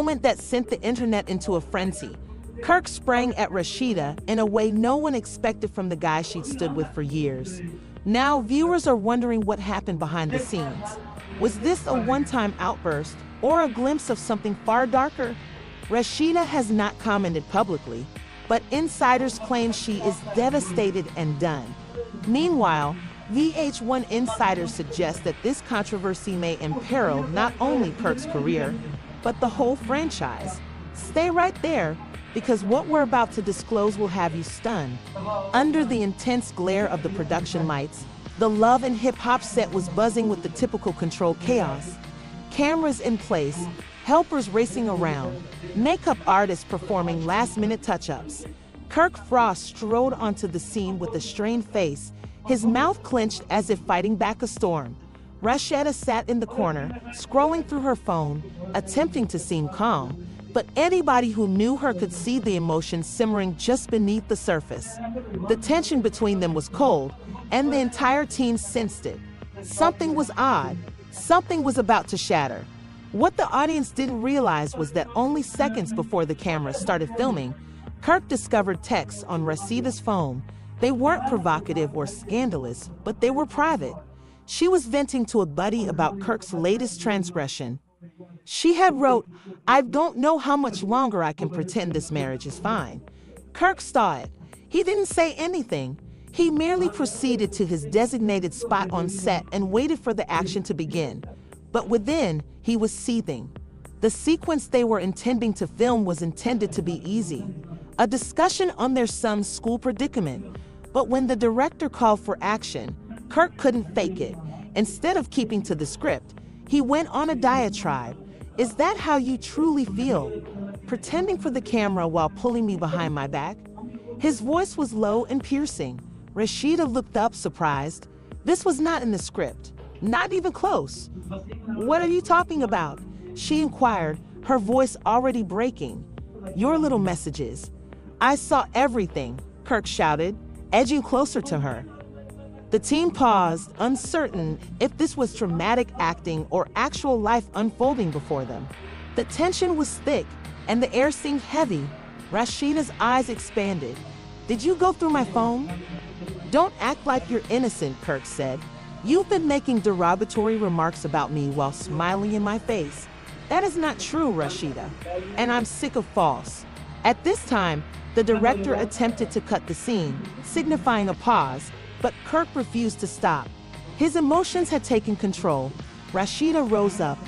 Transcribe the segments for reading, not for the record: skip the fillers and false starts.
moment that sent the internet into a frenzy. Kirk sprang at Rasheeda in a way no one expected from the guy she'd stood with for years. Now viewers are wondering what happened behind the scenes. Was this a one-time outburst or a glimpse of something far darker? Rasheeda has not commented publicly, but insiders claim she is devastated and done. Meanwhile, VH1 insiders suggest that this controversy may imperil not only Kirk's career, but the whole franchise. Stay right there, because what we're about to disclose will have you stunned. Under the intense glare of the production lights, the Love and Hip Hop set was buzzing with the typical controlled chaos. Cameras in place, helpers racing around, makeup artists performing last-minute touch-ups. Kirk Frost strode onto the scene with a strained face, his mouth clenched as if fighting back a storm. Rasheeda sat in the corner, scrolling through her phone, attempting to seem calm, but anybody who knew her could see the emotion simmering just beneath the surface. The tension between them was cold, and the entire team sensed it. Something was odd. Something was about to shatter. What the audience didn't realize was that only seconds before the camera started filming, Kirk discovered texts on Rasheeda's phone. They weren't provocative or scandalous, but they were private. She was venting to a buddy about Kirk's latest transgression. She had wrote, "I don't know how much longer I can pretend this marriage is fine." Kirk saw it. He didn't say anything. He merely proceeded to his designated spot on set and waited for the action to begin. But within, he was seething. The sequence they were intending to film was intended to be easy, a discussion on their son's school predicament. But when the director called for action, Kirk couldn't fake it. Instead of keeping to the script, he went on a diatribe. "Is that how you truly feel? Pretending for the camera while pulling me behind my back?" His voice was low and piercing. Rasheeda looked up, surprised. This was not in the script. Not even close. "What are you talking about?" she inquired, her voice already breaking. "Your little messages." "I saw everything," Kirk shouted, edging closer to her. The team paused, uncertain if this was dramatic acting or actual life unfolding before them. The tension was thick, and the air seemed heavy. Rasheeda's eyes expanded. "Did you go through my phone?" "Don't act like you're innocent," Kirk said. "You've been making derogatory remarks about me while smiling in my face. That is not true, Rasheeda, and I'm sick of false." At this time, the director attempted to cut the scene, signifying a pause, but Kirk refused to stop. His emotions had taken control. Rasheeda rose up,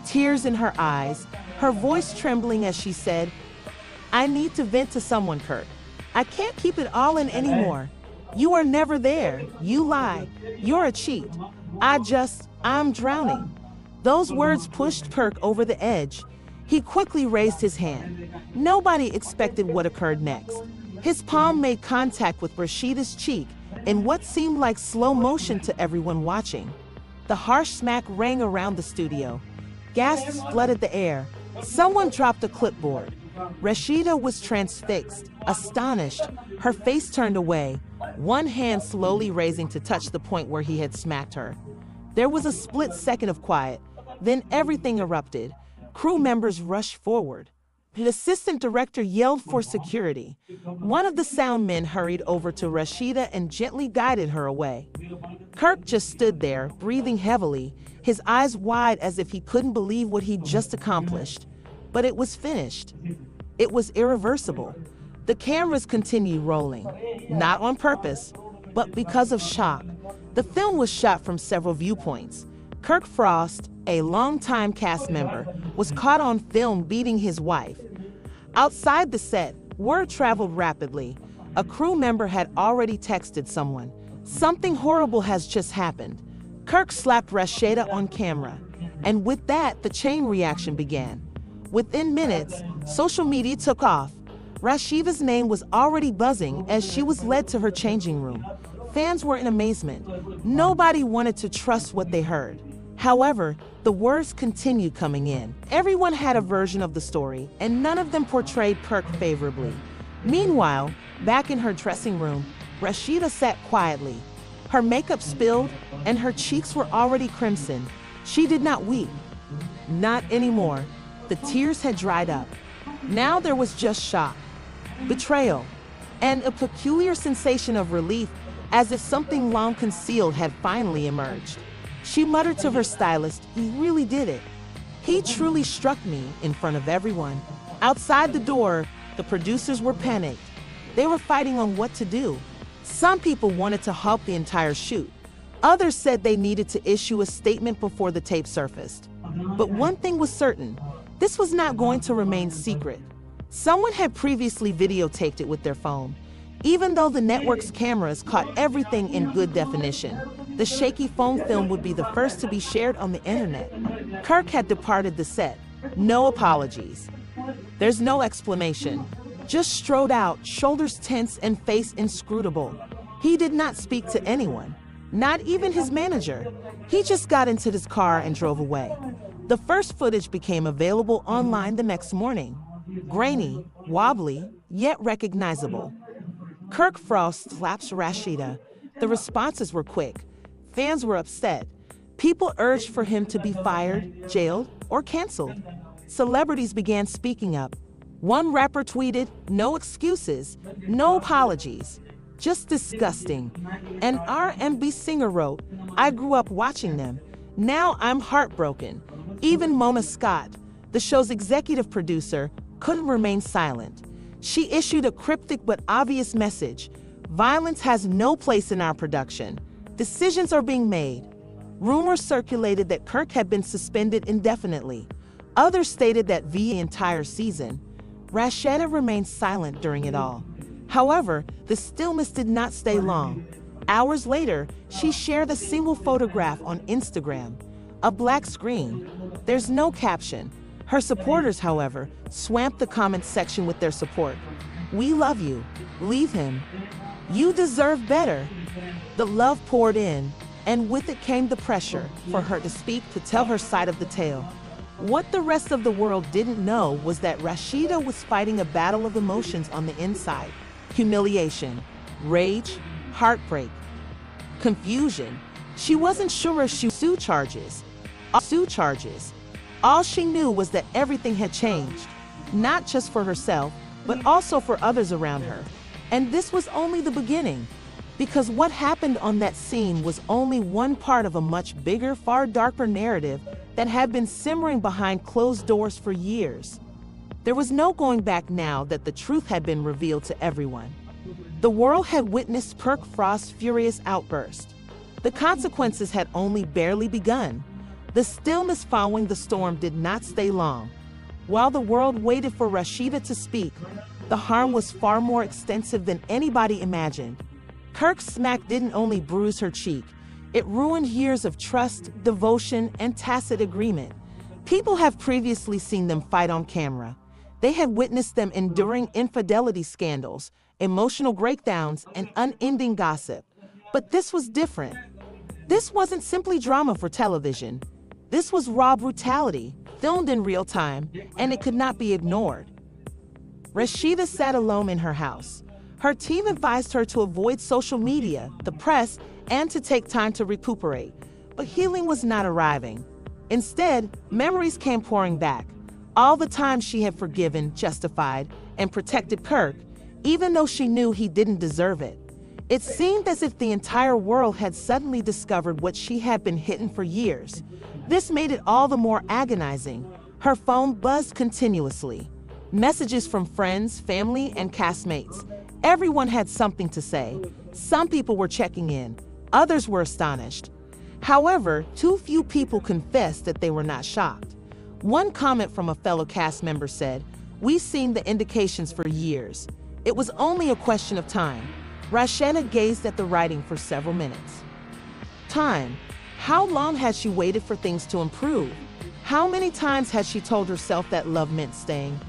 tears in her eyes, her voice trembling as she said, "I need to vent to someone, Kirk. I can't keep it all in anymore. You are never there. You lie. You're a cheat. I'm drowning." Those words pushed Kirk over the edge. He quickly raised his hand. Nobody expected what occurred next. His palm made contact with Rasheeda's cheek in what seemed like slow motion to everyone watching. The harsh smack rang around the studio. Gasps flooded the air. Someone dropped a clipboard. Rasheeda was transfixed, astonished, her face turned away, one hand slowly raising to touch the point where he had smacked her. There was a split second of quiet, then everything erupted. Crew members rushed forward. The assistant director yelled for security. One of the sound men hurried over to Rasheeda and gently guided her away. Kirk just stood there, breathing heavily, his eyes wide as if he couldn't believe what he'd just accomplished. But it was finished. It was irreversible. The cameras continued rolling, not on purpose, but because of shock. The film was shot from several viewpoints. Kirk Frost, a longtime cast member, was caught on film beating his wife. Outside the set, word traveled rapidly. A crew member had already texted someone, "Something horrible has just happened." Kirk slapped Rasheeda on camera, and with that, the chain reaction began. Within minutes, social media took off. Rasheeda's name was already buzzing as she was led to her changing room. Fans were in amazement. Nobody wanted to trust what they heard. However, the words continued coming in. Everyone had a version of the story, and none of them portrayed Kirk favorably. Meanwhile, back in her dressing room, Rasheeda sat quietly. Her makeup spilled, and her cheeks were already crimson. She did not weep. Not anymore. The tears had dried up. Now there was just shock, betrayal, and a peculiar sensation of relief, as if something long concealed had finally emerged. She muttered to her stylist, "He really did it. He truly struck me in front of everyone." Outside the door, the producers were panicked. They were fighting on what to do. Some people wanted to halt the entire shoot. Others said they needed to issue a statement before the tape surfaced. But one thing was certain: this was not going to remain secret. Someone had previously videotaped it with their phone. Even though the network's cameras caught everything in good definition, the shaky phone film would be the first to be shared on the internet. Kirk had departed the set. No apologies. There's no explanation. Just strode out, shoulders tense and face inscrutable. He did not speak to anyone, not even his manager. He just got into his car and drove away. The first footage became available online the next morning. Grainy, wobbly, yet recognizable. Kirk Frost slaps Rasheeda. The responses were quick. Fans were upset. People urged for him to be fired, jailed, or canceled. Celebrities began speaking up. One rapper tweeted, "No excuses, no apologies, just disgusting." An R&B singer wrote, "I grew up watching them. Now I'm heartbroken." Even Mona Scott, the show's executive producer, couldn't remain silent. She issued a cryptic but obvious message: "Violence has no place in our production. Decisions are being made." Rumors circulated that Kirk had been suspended indefinitely. Others stated that via the entire season. Rasheeda remained silent during it all. However, the stillness did not stay long. Hours later, she shared a single photograph on Instagram. A black screen. There's no caption. Her supporters, however, swamped the comments section with their support. "We love you. Leave him. You deserve better." The love poured in, and with it came the pressure for her to speak, to tell her side of the tale. What the rest of the world didn't know was that Rasheeda was fighting a battle of emotions on the inside. Humiliation, rage, heartbreak, confusion. She wasn't sure if she would sue charges. All she knew was that everything had changed, not just for herself, but also for others around her. And this was only the beginning, because what happened on that scene was only one part of a much bigger, far darker narrative that had been simmering behind closed doors for years. There was no going back now that the truth had been revealed to everyone. The world had witnessed Kirk Frost's furious outburst. The consequences had only barely begun. The stillness following the storm did not stay long. While the world waited for Rasheeda to speak, the harm was far more extensive than anybody imagined. Kirk's smack didn't only bruise her cheek, it ruined years of trust, devotion, and tacit agreement. People have previously seen them fight on camera. They had witnessed them enduring infidelity scandals, emotional breakdowns, and unending gossip. But this was different. This wasn't simply drama for television. This was raw brutality, filmed in real time, and it could not be ignored. Rasheeda sat alone in her house. Her team advised her to avoid social media, the press, and to take time to recuperate. But healing was not arriving. Instead, memories came pouring back. All the times she had forgiven, justified, and protected Kirk, even though she knew he didn't deserve it. It seemed as if the entire world had suddenly discovered what she had been hidden for years. This made it all the more agonizing. Her phone buzzed continuously. Messages from friends, family, and castmates. Everyone had something to say. Some people were checking in. Others were astonished. However, too few people confessed that they were not shocked. One comment from a fellow cast member said, "We've seen the indications for years. It was only a question of time." Rasheeda gazed at the writing for several minutes. Time. How long had she waited for things to improve? How many times had she told herself that love meant staying?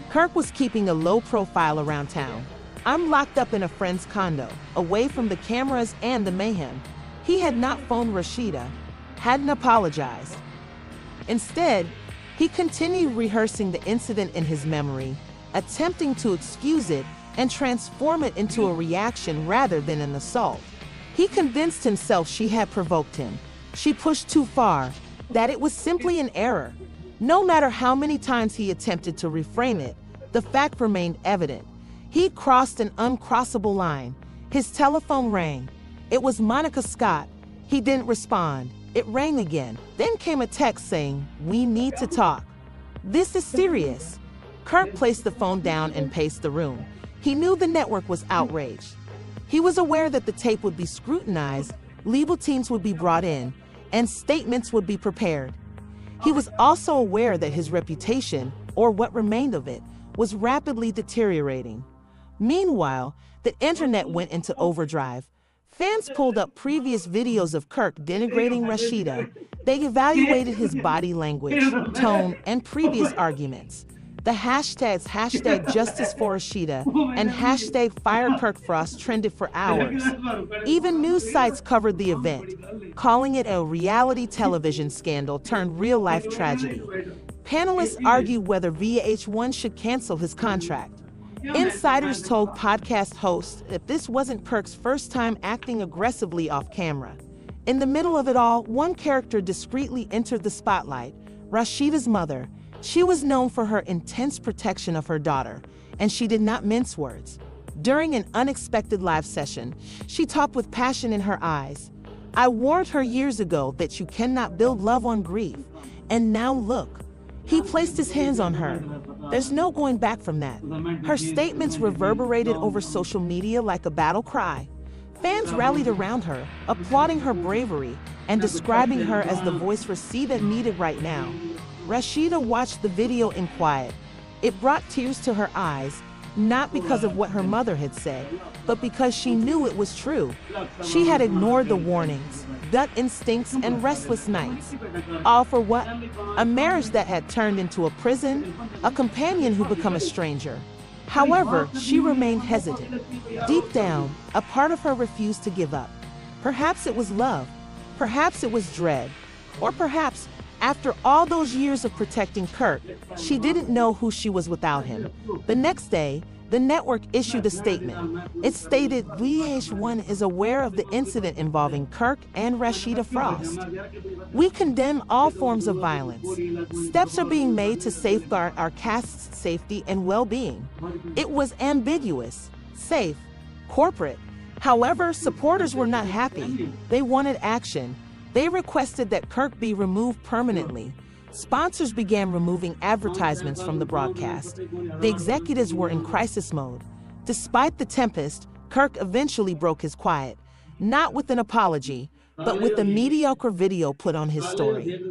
Kirk was keeping a low profile around town. "I'm locked up in a friend's condo, away from the cameras and the mayhem." He had not phoned Rasheeda, hadn't apologized. Instead, he continued rehearsing the incident in his memory, attempting to excuse it and transform it into a reaction rather than an assault. He convinced himself she had provoked him. She pushed too far, that it was simply an error. No matter how many times he attempted to reframe it, the fact remained evident. He'd crossed an uncrossable line. His telephone rang. It was Monica Scott. He didn't respond. It rang again. Then came a text saying, "We need to talk." This is serious. Kirk placed the phone down and paced the room. He knew the network was outraged. He was aware that the tape would be scrutinized, legal teams would be brought in, and statements would be prepared. He was also aware that his reputation, or what remained of it, was rapidly deteriorating. Meanwhile, the internet went into overdrive. Fans pulled up previous videos of Kirk denigrating Rasheeda. They evaluated his body language, tone, and previous arguments. The hashtags #Justice for Rasheeda and #FireKirkFrost trended for hours. Even news sites covered the event, calling it a reality television scandal turned real-life tragedy. Panelists argued whether VH1 should cancel his contract. Insiders told podcast hosts that this wasn't Kirk's first time acting aggressively off camera. In the middle of it all, one character discreetly entered the spotlight, Rasheeda's mother. She was known for her intense protection of her daughter, and she did not mince words. During an unexpected live session, she talked with passion in her eyes. "I warned her years ago that you cannot build love on grief, and now look." He placed his hands on her. There's no going back from that. Her statements reverberated over social media like a battle cry. Fans rallied around her, applauding her bravery and describing her as the voice Rasheeda needed right now. Rasheeda watched the video in quiet. It brought tears to her eyes, not because of what her mother had said, but because she knew it was true. She had ignored the warnings, gut instincts, and restless nights. All for what? A marriage that had turned into a prison, a companion who became a stranger. However, she remained hesitant. Deep down, a part of her refused to give up. Perhaps it was love, perhaps it was dread, or perhaps, after all those years of protecting Kirk, she didn't know who she was without him. The next day, the network issued a statement. It stated VH1 is aware of the incident involving Kirk and Rasheeda Frost. "We condemn all forms of violence. Steps are being made to safeguard our cast's safety and well-being." It was ambiguous, safe, corporate. However, supporters were not happy. They wanted action. They requested that Kirk be removed permanently. Sponsors began removing advertisements from the broadcast. The executives were in crisis mode. Despite the tempest, Kirk eventually broke his quiet, not with an apology, but with a mediocre video put on his story.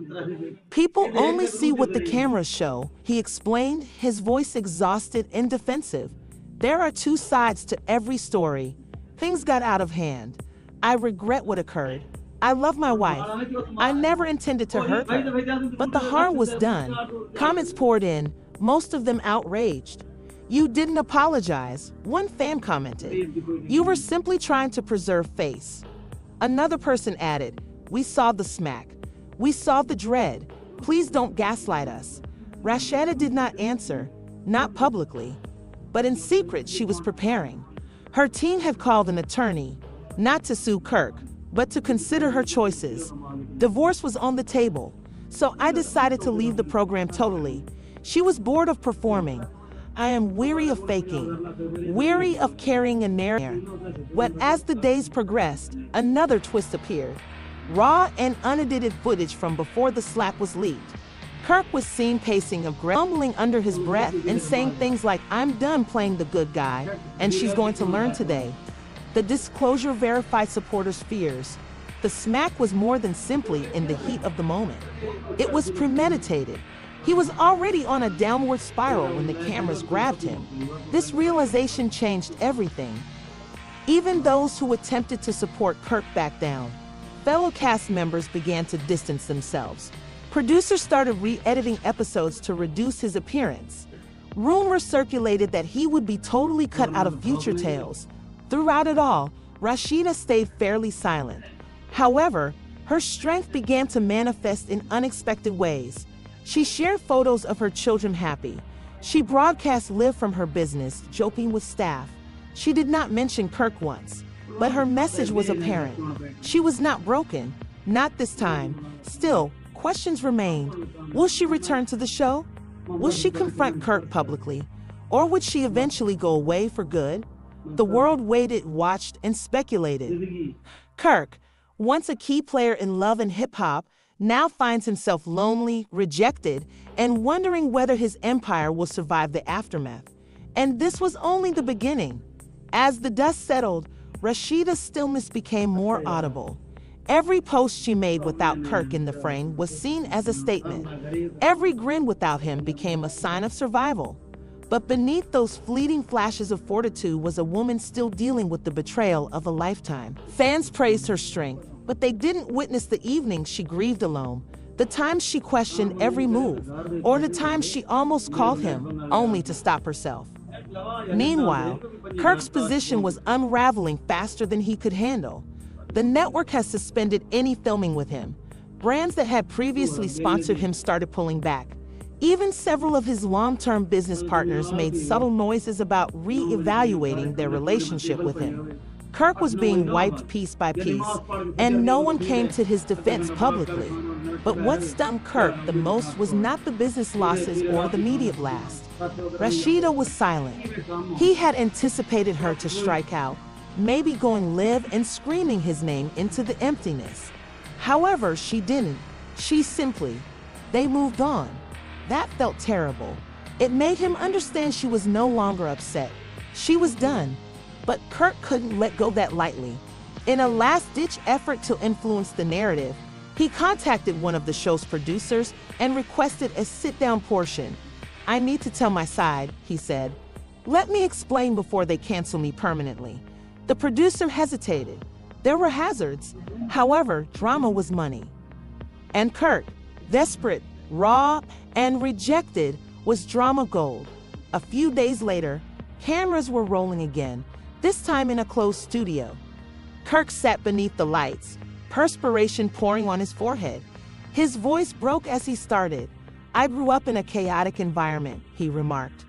"People only see what the cameras show," he explained, his voice exhausted and defensive. "There are two sides to every story. Things got out of hand. I regret what occurred. I love my wife. I never intended to hurt her, but the harm was done." Comments poured in, most of them outraged. "You didn't apologize," one fan commented. "You were simply trying to preserve face." Another person added, "We saw the smack. We saw the dread. Please don't gaslight us." Rasheeda did not answer, not publicly, but in secret she was preparing. Her team had called an attorney, not to sue Kirk, but to consider her choices. Divorce was on the table, so I decided to leave the program totally. She was bored of performing. "I am weary of faking, weary of carrying a narrative." But as the days progressed, another twist appeared. Raw and unedited footage from before the slap was leaked. Kirk was seen pacing, mumbling under his breath and saying things like, "I'm done playing the good guy, and she's going to learn today." The disclosure verified supporters' fears. The smack was more than simply in the heat of the moment. It was premeditated. He was already on a downward spiral when the cameras grabbed him. This realization changed everything. Even those who attempted to support Kirk backed down. Fellow cast members began to distance themselves. Producers started re-editing episodes to reduce his appearance. Rumors circulated that he would be totally cut out of future tales. Throughout it all, Rasheeda stayed fairly silent. However, her strength began to manifest in unexpected ways. She shared photos of her children happy. She broadcast live from her business, joking with staff. She did not mention Kirk once, but her message was apparent. She was not broken, not this time. Still, questions remained. Will she return to the show? Will she confront Kirk publicly? Or would she eventually go away for good? The world waited, watched, and speculated. Kirk, once a key player in love and hip-hop, now finds himself lonely, rejected, and wondering whether his empire will survive the aftermath. And this was only the beginning. As the dust settled, Rasheeda's stillness became more audible. Every post she made without Kirk in the frame was seen as a statement. Every grin without him became a sign of survival. But beneath those fleeting flashes of fortitude was a woman still dealing with the betrayal of a lifetime. Fans praised her strength, but they didn't witness the evenings she grieved alone, the times she questioned every move, or the times she almost called him, only to stop herself. Meanwhile, Kirk's position was unraveling faster than he could handle. The network has suspended any filming with him. Brands that had previously sponsored him started pulling back. Even several of his long-term business partners made subtle noises about re-evaluating their relationship with him. Kirk was being wiped piece by piece, and no one came to his defense publicly. But what stunned Kirk the most was not the business losses or the media blast. Rasheeda was silent. He had anticipated her to strike out, maybe going live and screaming his name into the emptiness. However, she didn't. They moved on. That felt terrible. It made him understand she was no longer upset. She was done. But Kirk couldn't let go that lightly. In a last-ditch effort to influence the narrative, he contacted one of the show's producers and requested a sit-down portion. "I need to tell my side," he said. "Let me explain before they cancel me permanently." The producer hesitated. There were hazards. However, drama was money. And Kirk, desperate, raw, and rejected, was drama gold. A few days later, cameras were rolling again, this time in a closed studio. Kirk sat beneath the lights, perspiration pouring on his forehead. His voice broke as he started. "I grew up in a chaotic environment," he remarked.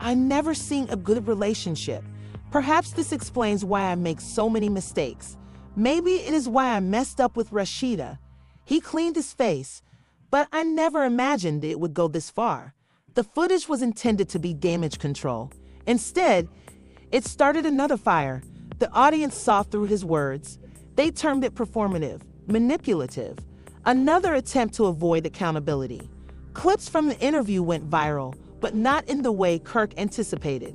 "I never seen a good relationship. Perhaps this explains why I make so many mistakes. Maybe it is why I messed up with Rasheeda." He cleaned his face. "But I never imagined it would go this far." The footage was intended to be damage control. Instead, it started another fire. The audience saw through his words. They termed it performative, manipulative, another attempt to avoid accountability. Clips from the interview went viral, but not in the way Kirk anticipated.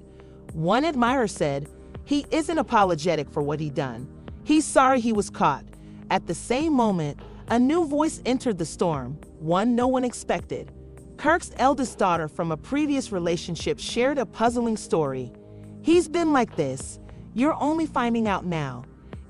One admirer said, "He isn't apologetic for what he done. He's sorry he was caught." At the same moment, a new voice entered the storm, one no one expected. Kirk's eldest daughter from a previous relationship shared a puzzling story. "He's been like this. You're only finding out now."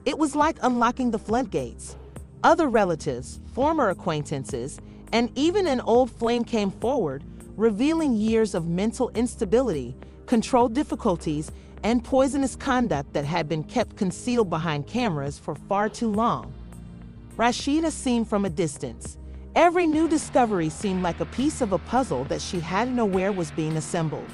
It was like unlocking the floodgates. Other relatives, former acquaintances, and even an old flame came forward, revealing years of mental instability, control difficulties, and poisonous conduct that had been kept concealed behind cameras for far too long. Rasheeda seemed from a distance. Every new discovery seemed like a piece of a puzzle that she hadn't aware was being assembled.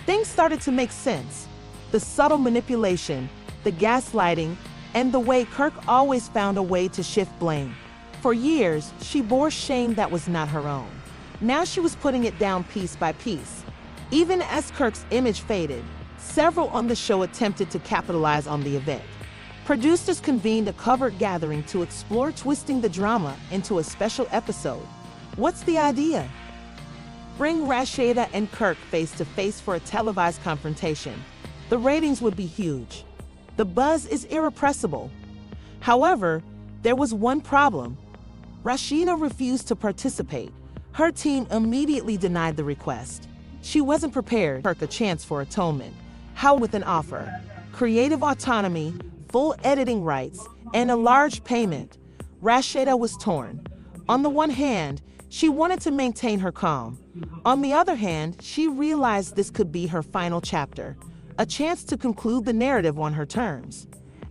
Things started to make sense. The subtle manipulation, the gaslighting, and the way Kirk always found a way to shift blame. For years, she bore shame that was not her own. Now she was putting it down piece by piece. Even as Kirk's image faded, several on the show attempted to capitalize on the event. Producers convened a covered gathering to explore twisting the drama into a special episode. What's the idea? Bring Rasheeda and Kirk face to face for a televised confrontation. The ratings would be huge. The buzz is irrepressible. However, there was one problem. Rasheeda refused to participate. Her team immediately denied the request. She wasn't prepared to take a chance for atonement. How with an offer? Creative autonomy, full editing rights, and a large payment. Rasheeda was torn. On the one hand, she wanted to maintain her calm. On the other hand, she realized this could be her final chapter, a chance to conclude the narrative on her terms.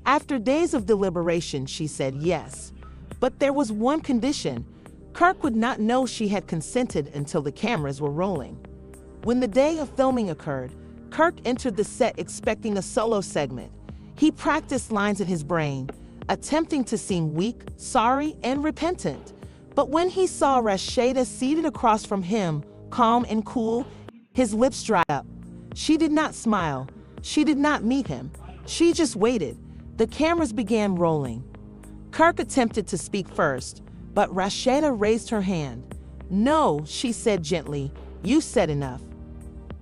After days of deliberation, she said yes. But there was one condition. Kirk would not know she had consented until the cameras were rolling. When the day of filming occurred, Kirk entered the set expecting a solo segment. He practiced lines in his brain, attempting to seem weak, sorry, and repentant. But when he saw Rasheeda seated across from him, calm and cool, his lips dried up. She did not smile. She did not meet him. She just waited. The cameras began rolling. Kirk attempted to speak first, but Rasheeda raised her hand. "No," she said gently, "you said enough.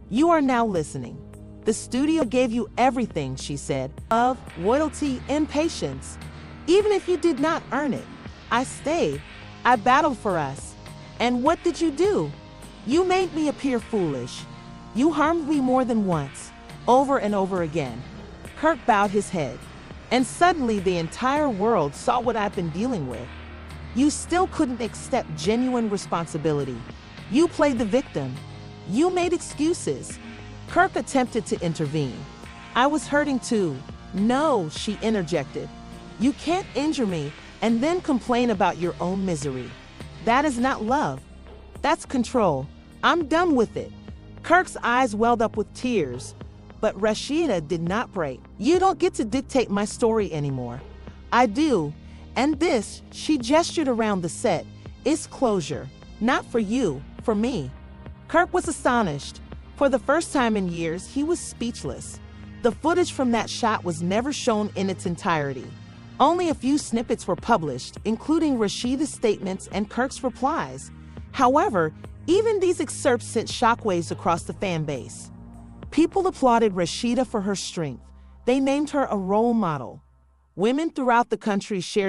You are now listening. The studio gave you everything," she said, "love, loyalty, and patience. Even if you did not earn it, I stayed. I battled for us. And what did you do? You made me appear foolish. You harmed me more than once, over and over again." Kirk bowed his head, and suddenly the entire world saw what I've been dealing with. You still couldn't accept genuine responsibility. You played the victim. You made excuses. Kirk attempted to intervene. "I was hurting too." "No," she interjected. "You can't injure me and then complain about your own misery. That is not love. That's control. I'm done with it." Kirk's eyes welled up with tears, but Rasheeda did not break. "You don't get to dictate my story anymore. I do. And this," she gestured around the set, "is closure. Not for you, for me." Kirk was astonished. For the first time in years, he was speechless. The footage from that shot was never shown in its entirety. Only a few snippets were published, including Rasheeda's statements and Kirk's replies. However, even these excerpts sent shockwaves across the fan base. People applauded Rasheeda for her strength. They named her a role model. Women throughout the country shared